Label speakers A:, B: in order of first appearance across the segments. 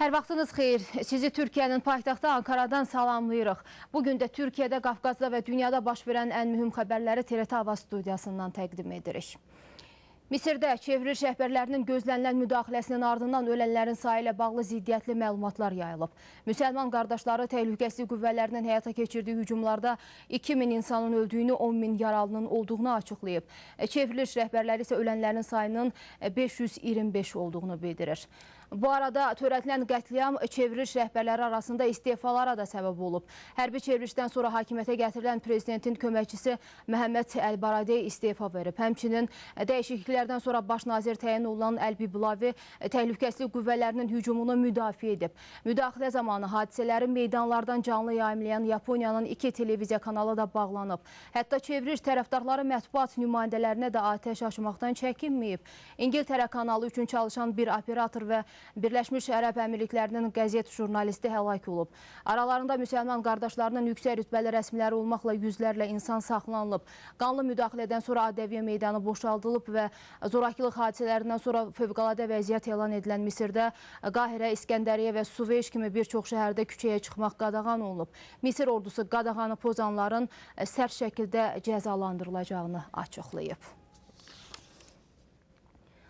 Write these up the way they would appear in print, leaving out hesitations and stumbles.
A: Hər vaxtınız xeyir. Sizi Türkiyənin paytaxtı Ankaradan salamlayırıq. Bugün də Türkiyədə, Qafqazda və dünyada baş verən ən mühüm xəbərləri TRT Hava studiyasından təqdim edirik. Misirdə çevriliş rəhbərlərinin gözlənilən müdaxiləsinin ardından ölənlərin sayı ilə bağlı ziddiyyətli məlumatlar yayılıb. Müsəlman qardaşları təhlükəsizlik qüvvələrinin həyata keçirdiyi hücumlarda 2000 insanın öldüyünü, 10 min yaralının olduğunu açıqlayıb. Çevriliş rəhbərləri isə ölənlərin sayının 525 olduğunu bildirir. Bu arada törədilən qətliam çevriliş rəhbərləri arasında istefalara da səbəb olub. Hərbi çevrilişdən sonra hakimiyyətə gətirilən prezidentin köməkçisi Məhəmməd Əl-Baradey istefa verib. Həmçinin dəyişikliklərdən sonra baş nazir təyin olunan Əl-Biblavi təhlükəsizlik qüvvələrinin hücumunu müdafiə edib. Müdaxilə zamanı hadisələri meydanlardan canlı yayımlayan Yaponiyanın 2 televiziya kanalı da bağlanıb. Hətta çevriliş tərəfdarları mətbuat nümayəndələrinə də atəş açmaqdan çəkinməyib. İngiltərə kanalı üçün çalışan bir operator və Birləşmiş Ərəb Əmirliklərinin qəzet jurnalisti həlak olub. Aralarında müsəlman qardaşlarının yüksək rütbəli rəsmiləri olmaqla yüzlərlə insan saxlanılıb. Qanlı müdaxilədən sonra Adəviyyə meydanı boşaldılıb və zorakılıq hadisələrindən sonra fövqəladə vəziyyət elan edilən Misirdə Qahirə, İskəndəriyyə və Suveyş kimi bir çox şəhərdə küçəyə çıxmaq qadağan olunub. Misir ordusu qadağanı pozanların sərt şəkildə cəzalandırılacağını açıqlayıb.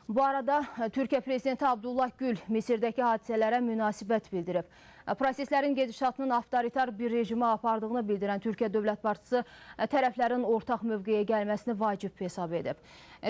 A: Bu arada Türkiyə Prezidenti Abdullah Gül Misirdəki hadisələrə münasibət bildirib. Proseslərin gedişatının avtoritar bir rejimə apardığını bildirən Türkiyə Dövlət Partisi tərəflərin ortaq mövqeyə gəlməsini vacib hesab edib.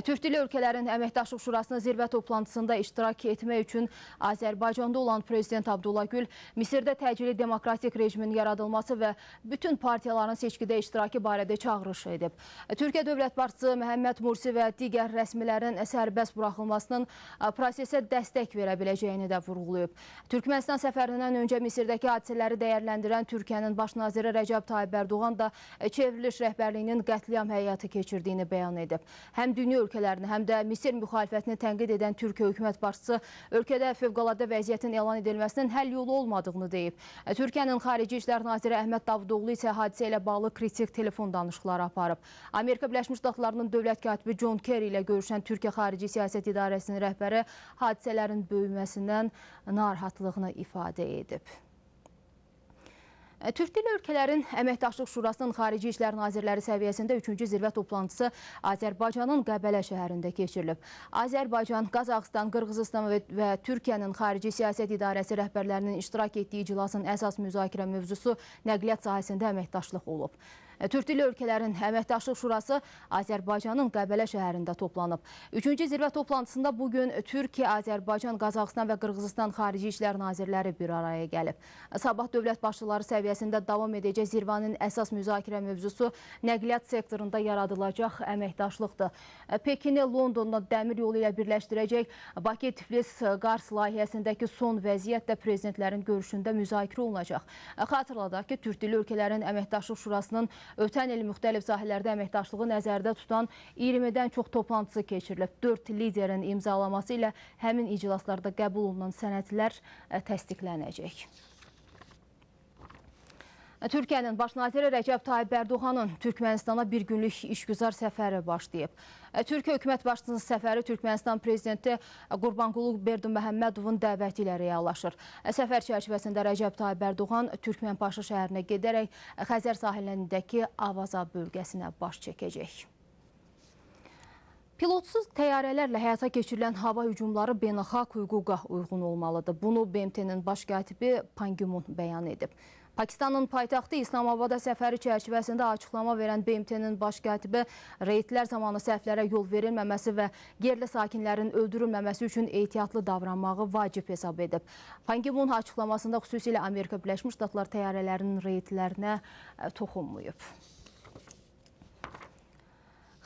A: Türk dili ölkələrin əməkdaşlıq şurasının zirvə toplantısında iştirak etmək üçün Azərbaycanda olan Prezident Abdullah Gül Misirdə təcili demokratik rejimin yaradılması və bütün partiyaların seçkidə iştirakı barədə çağırış edib. Türkiyə Dövlət Partisi Məhəmməd Mursi və digər rəsmilərin sərbəst buraxılmasının prosesə dəstək verə biləcəyini də vurğulayıb. Türkmənistan səfərindən öncə Misirdəki hadisələri dəyərləndirən Türkiyənin baş naziri Rəcəb Tayyib Ərdoğan da çevriliş rəhbərliyinin qətliam həyatı keçirdiyini bəyan edib. Həm dünya ölkələrini, həm də Misir müxalifətini tənqid edən Türkiyə hökumət başçısı ölkədə fövqəladə vəziyyətin elan edilməsinin həll yolu olmadığını deyib. Türkiyənin Xarici İşlər naziri Əhməd Davutoğlu isə hadisə ilə bağlı kritik telefon danışıqları aparıb. Amerika Birləşmiş Ştatlarının dövlət katibi John Kerry ilə görüşən Türkiyə Xarici Siyasət İdarəsinin rəhbəri hadisələrin böyüməsindən narahatlığını ifadə edib. Türk dili ölkələrin əməkdaşlıq şurasının Xarici İşlər Nazirləri səviyyəsində 3-cü zirvə toplantısı Azərbaycanın Qəbələ şəhərində keçirilib. Azərbaycan, Qazaxıstan, Qırğızıstan və Türkiyənin Xarici Siyasət İdarəsi rəhbərlərinin iştirak etdiyi iclasın əsas müzakirə mövzusu nəqliyyat sahəsində əməkdaşlıq olub. Türk dili ölkələrin əməkdaşlıq şurası Azərbaycanın Qəbələ şəhərində toplanıb. 3-cü zirvə toplantısında bugün Türkiyə, Azərbaycan, Qazaxıstan və Qırğızıstan Xarici İşlər Nazirləri bir araya gəlib. Sabah dövlət başçıları səviyyəsində davam edəcək zirvanın əsas müzakirə mövzusu nəqliyyat sektorunda yaradılacaq əməkdaşlıqdır. Pekini Londonda dəmir yolu ilə birləşdirəcək Bakı-Tiflis-Qars layihəsindəki son vəziyyət də prezidentlərin görüşündə müzakirə olunacaq. Xatırladaq ki, Türk dili ölkələrin əməkdaşlıq şurasının ötən il müxtəlif sahələrdə əməkdaşlığı nəzərdə tutan 20-dən çox toplantısı keçirilib. 4 liderin imzalaması ilə həmin iclaslarda qəbul olunan sənədlər təsdiqlənəcək. Türkiyənin baş naziri Rəcəb Tayyib Ərdoğanın Türkmənistana bir günlük işgüzar səfəri başlayıb. Türkiyə hökumət başçısının səfəri Türkmənistan prezidenti Qurbanqulu Berdiməhəmmədovun dəvəti ilə reallaşır. Səfər çərçivəsində Rəcəb Tayyib Ərdoğan Türkmənpaşa şəhərinə gedərək Xəzər sahilindəki Avaza bölgəsinə baş çəkəcək. Pilotsuz təyyarələrlə həyata keçirilən hava hücumları beynəlxalq hüquqa uyğun olmalıdır. Bunu BMT-nin baş katibi Pan Ki Mun bəyan edib. Pakistanın paytaxtı İslamabada səfəri çərçivəsində açıqlama verən BMT-nin baş katibi reydlər zamanı səhvlərə yol verilməməsi və yerli sakinlərin öldürülməməsi üçün ehtiyatlı davranmağı vacib hesab edib. Pan Ki Mun açıqlamasında xüsusilə Amerika Birləşmiş Ştatlar təyyarələrinin reydlərinə toxunmayıb.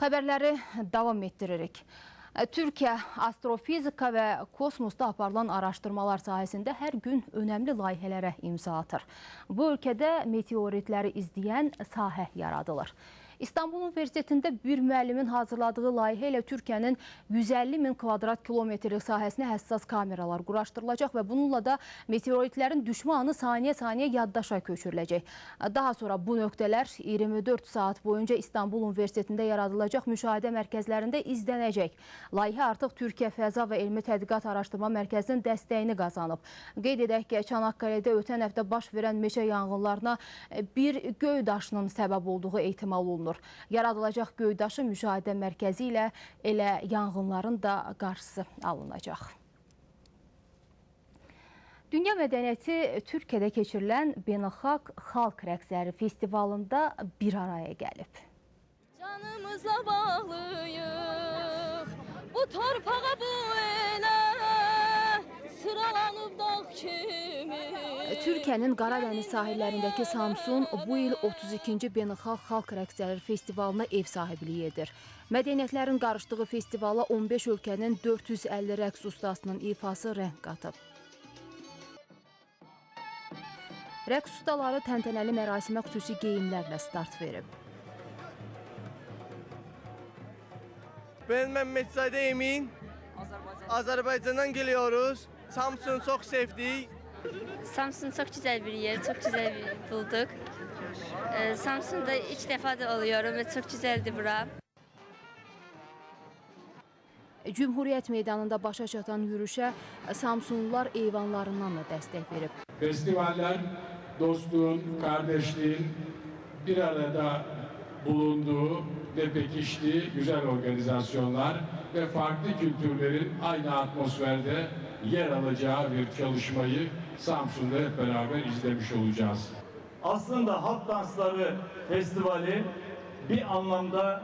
A: Xəbərləri davam etdiririk. Türkiyə astrofizika və kosmosda aparılan araşdırmalar sahəsində hər gün önəmli layihələrə imza atır. Bu ölkədə meteoritləri izləyən sahə yaradılır. İstanbul Universitetində bir müəllimin hazırladığı layihə ilə Türkiyənin 150 min kvadrat kilometrlik sahəsinə həssas kameralar quraşdırılacaq və bununla da meteoritlərin düşmə anı saniyə-saniyə yaddaşa köçürüləcək. Daha sonra bu nöqtələr 24 saat boyunca İstanbul Universitetində yaradılacaq müşahidə mərkəzlərində izlənəcək. Layihə artıq Türkiyə Fəza və Elmi Tədqiqat Araşdırma Mərkəzinin dəstəyini qazanıb. Qeyd edək ki, Çanakkale'də ötən həftə baş verən meşə yanğınlarına bir göy daşının səbəb olduğu ehtimal olunur. Yaradılacaq göydaşı müşahidə mərkəzi ilə elə yanğınların da qarşısı alınacaq. Dünya mədəniyyəti Türkiyədə keçirilən Beynəlxalq Xalq Rəqsləri Festivalında bir araya gəlib.
B: Canımızla bağlıyıq, bu torpağa bu elə sıralanıb dağ kimi.
A: Türkiyənin Qaradəniz sahillərindəki Samsun bu il 32-ci Beynəlxalq Xalq Rəqsləri Festivalına ev sahibliyi edir. Mədəniyyətlərin qarışdığı festivala 15 ölkənin 450 rəqs ustasının ifası rəng qatıb. Rəqs ustaları təntənəli mərasimə xüsusi geyimlərlə start verib.
C: Ben Mehmet Zade Emin. Azerbaycan'dan geliyoruz. Samsun çok sevdik.
D: Samsun çok güzel bir yer, çok güzel bir bulduk. Samsun'da ilk defa da oluyorum ve çok güzeldi bura.
A: Cümhuriyyət meydanında başa çatan yürüşə Samsunlular eyvanlarından da dəstək verib.
E: Festivaller dostluğun, kardeşliğin bir arada bulunduğu ve pekiştiği güzel organizasyonlar ve farklı kültürlerin aynı atmosferde yer alacağı bir çalışmayı Samsun'da hep beraber izlemiş olacağız.
F: Aslında Halk Dansları Festivali bir anlamda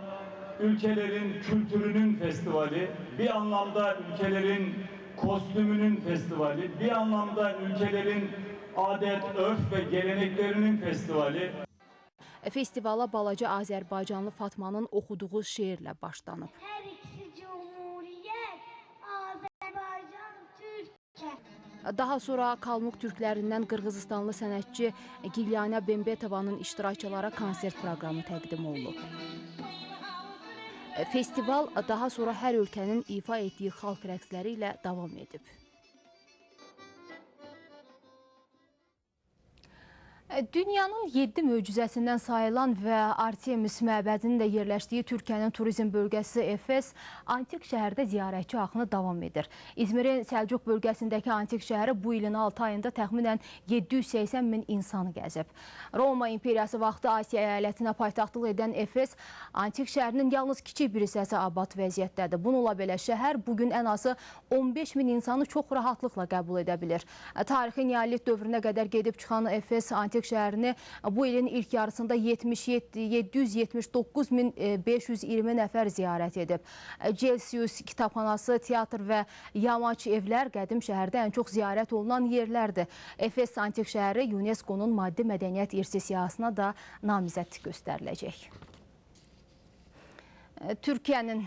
F: ülkelerin kültürünün festivali, bir anlamda ülkelerin kostümünün festivali, bir anlamda ülkelerin adet, örf ve geleneklerinin festivali.
A: Festivala balaca Azərbaycanlı Fatmanın oxuduğu şeirlə başlanıb.
G: Hər ikisi Cumhuriyet, Azərbaycan, Türkiyə.
A: Daha sonra Kalmuk türklərindən Qırğızıstanlı sənətçi Gilyana Bembetovanın iştirakçılara konsert proqramı təqdim olunub. Festival daha sonra hər ölkənin ifa etdiyi xalq rəqsləri ilə davam edib. Dünyanın 7 möcüzəsindən sayılan və Artemis məbədinin də yerləşdiyi Türkiyənin turizm bölgəsi Efes antik şəhərdə ziyarətçi axını davam edir. İzmirin Səlcuq bölgəsindəki antik şəhəri bu ilin 6 ayında təxminən 780 min insanı gəzib. Roma imperiyası vaxtı Asiya əyalətinə paytaxtlıq edən Efes antik şəhərinin yalnız kiçik bir hissəsi abad vəziyyətdədir. Bununla belə şəhər bugün ən azı 15 min insanı çox rahatlıqla qəbul edə bilir. Tarixi neolit dövrünə qədər gedib çıxan Efes antik şəhərini bu ilin ilk yarısında 779.520 nəfər ziyarət edib. Celsius kitabxanası, teatr və yamaç evlər qədim şəhərdə ən çox ziyarət olunan yerlərdir. Efes antik şəhəri UNESCO-nun maddi mədəniyyət irsi siyahısına da namizəd göstəriləcək. Türkiyənin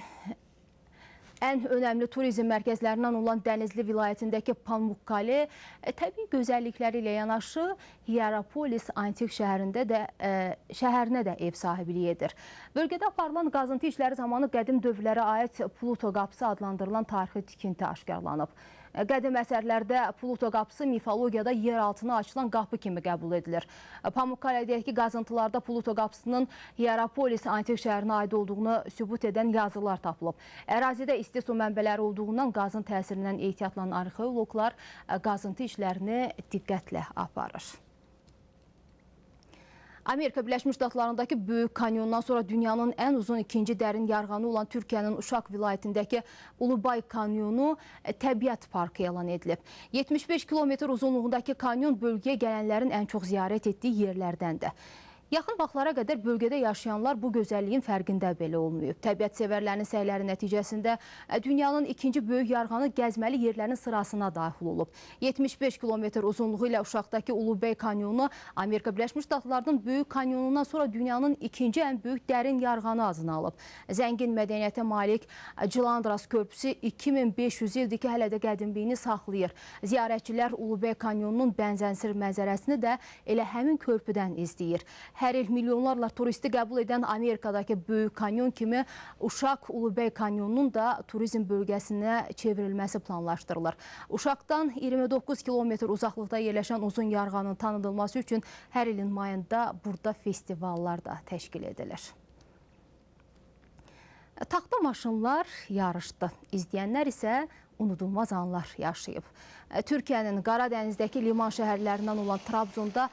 A: ən önəmli turizm mərkəzlərindən olan Dənizli vilayətindəki Pamukkale təbii gözəllikləri ilə yanaşı Hierapolis antik şəhərinə də ev sahibliyi edir. Bölgədə aparılan qazıntı işləri zamanı qədim dövrlərə aid Pluto qapısı adlandırılan tarixi tikinti aşkarlanıb. Qədim əsərlərdə Pluto qapısı mifologiyada yer altına açılan qapı kimi qəbul edilir. Pamukkale'dəki qazıntılarda Pluto qapısının Hierapolis antik şəhərinə aid olduğunu sübut edən yazılar tapılıb. Ərazidə isti su mənbələri olduğundan qazın təsirindən ehtiyatlanan arxeoloqlar qazıntı işlərini diqqətlə aparır. Amerika Birləşmiş Ştatlarındakı Böyük Kanyondan sonra dünyanın ən uzun ikinci dərin yarğanı olan Türkiyənin Uşaq vilayətindəki Ulubay Kanyonu təbiət parkı elan edilib. 75 kilometr uzunluğundakı kanyon bölgəyə gələnlərin ən çox ziyarət etdiyi yerlərdəndir. Yaxın vaxtlara qədər bölgədə yaşayanlar bu gözəlliyin fərqində belə olmayıb. Təbiət sevərlərinin səyləri nəticəsində dünyanın ikinci böyük yarğanı gəzməli yerlərin sırasına daxil olub. 75 kilometr uzunluğu ilə Uşaqdakı Ulubey kanyonu Amerika Birləşmiş Ştatlarının Böyük Kanyonundan sonra dünyanın ikinci ən böyük dərin yarğanı adını alıb. Zəngin mədəniyyətə malik Cilandras körpüsü 2500 ildir ki, hələ də qədimliyini saxlayır. Ziyarətçilər Ulubey kanyonunun bənzənsir mənzərəsini də elə həmin körpüdən izləyir. Hər il milyonlarla turisti qəbul edən Amerikadakı Böyük Kanyon kimi Uşaq Ulubəy Kanyonunun da turizm bölgəsinə çevrilməsi planlaşdırılır. Uşaqdan 29 kilometr uzaqlıqda yerləşən uzun yarğanın tanıdılması üçün hər ilin mayında burada festivallar da təşkil edilir. Taxta maşınlar yarışdı. İzləyənlər isə unudulmaz anlar yaşayıb. Türkiyənin Qaradənizdəki liman şəhərlərindən olan Trabzonda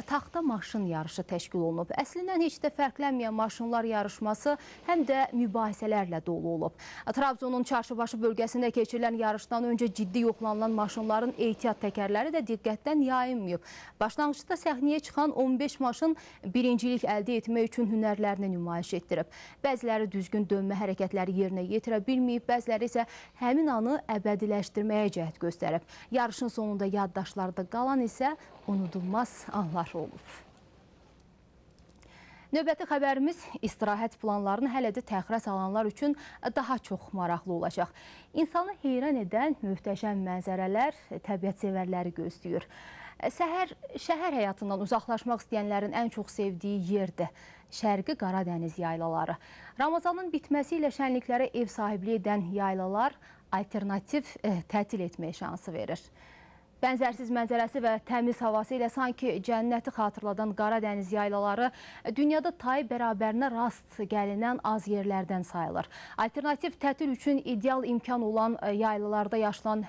A: taxta maşın yarışı təşkil olunub. Əslində heç də fərqlənməyən maşınlar yarışması həm də mübahisələrlə dolu olub. Trabzonun Çarşıbaşı bölgəsində keçirilən yarışdan öncə ciddi yoxlanılan maşınların ehtiyat təkərləri də diqqətdən yayınmayıb. Başlanğıcda səhnəyə çıxan 15 maşın birincilik əldə etmək üçün hünərlərini nümayiş etdirib. Bəziləri düzgün dönmə hərəkətləri yerinə yetirə bilməyib, bəziləri isə həmin anı əbədiləşdirməyə cəhd göstərib. Yarışın sonunda yaddaşlarda qalan isə unudulmaz anlar olub. Növbəti xəbərimiz istirahət planlarını hələ də təxirə salanlar üçün daha çox maraqlı olacaq. İnsanı heyran edən möhtəşəm mənzərələr təbiət sevərləri gözləyir. Şəhər həyatından uzaqlaşmaq istəyənlərin ən çox sevdiyi yerdir. Şərqi Qaradəniz yaylaları. Ramazanın bitməsi ilə şənliklərə ev sahibliyi edən yaylalar alternativ tətil etmək şansı verir. Bənzərsiz mənzərəsi və təmiz havası ilə sanki cənnəti xatırladan Qaradəniz yaylaları dünyada tayı bərabərinə rast gəlinən az yerlərdən sayılır. Alternativ tətil üçün ideal imkan olan yaylalarda yaşılın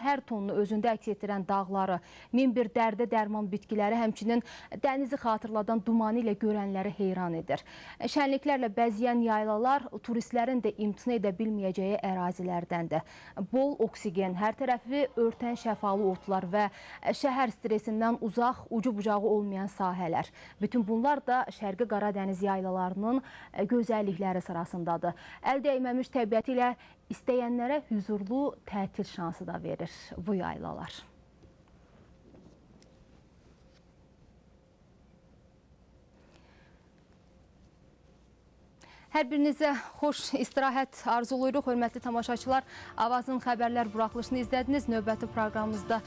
A: hər tonunu özündə əks etdirən dağları, min bir dərdə dərman bitkiləri, həmçinin dənizi xatırladan dumanı ilə görənləri heyran edir. Şənliklərlə bəzəyən yaylalar turistlərin də imtina edə bilməyəcəyi ərazilərdəndir. Bol oksigen, hər tərəfi örtən şəfalı otlar və şəhər stresindən uzaq, ucu bucağı olmayan sahələr. Bütün bunlar da Şərqi Qaradəniz yaylalarının gözəllikləri sırasındadır. Əl dəyməmiş təbiəti ilə istəyənlərə hüzurlu tətil şansı da verir bu yaylalar. Hər birinizə xoş istirahət arzuluyuruq. Hörmətli tamaşaçılar, Avazın xəbərlər buraxılışını izlədiniz. Növbəti proqramımızda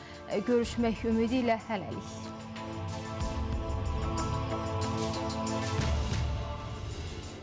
A: görüşmək ümidi ilə hələlik.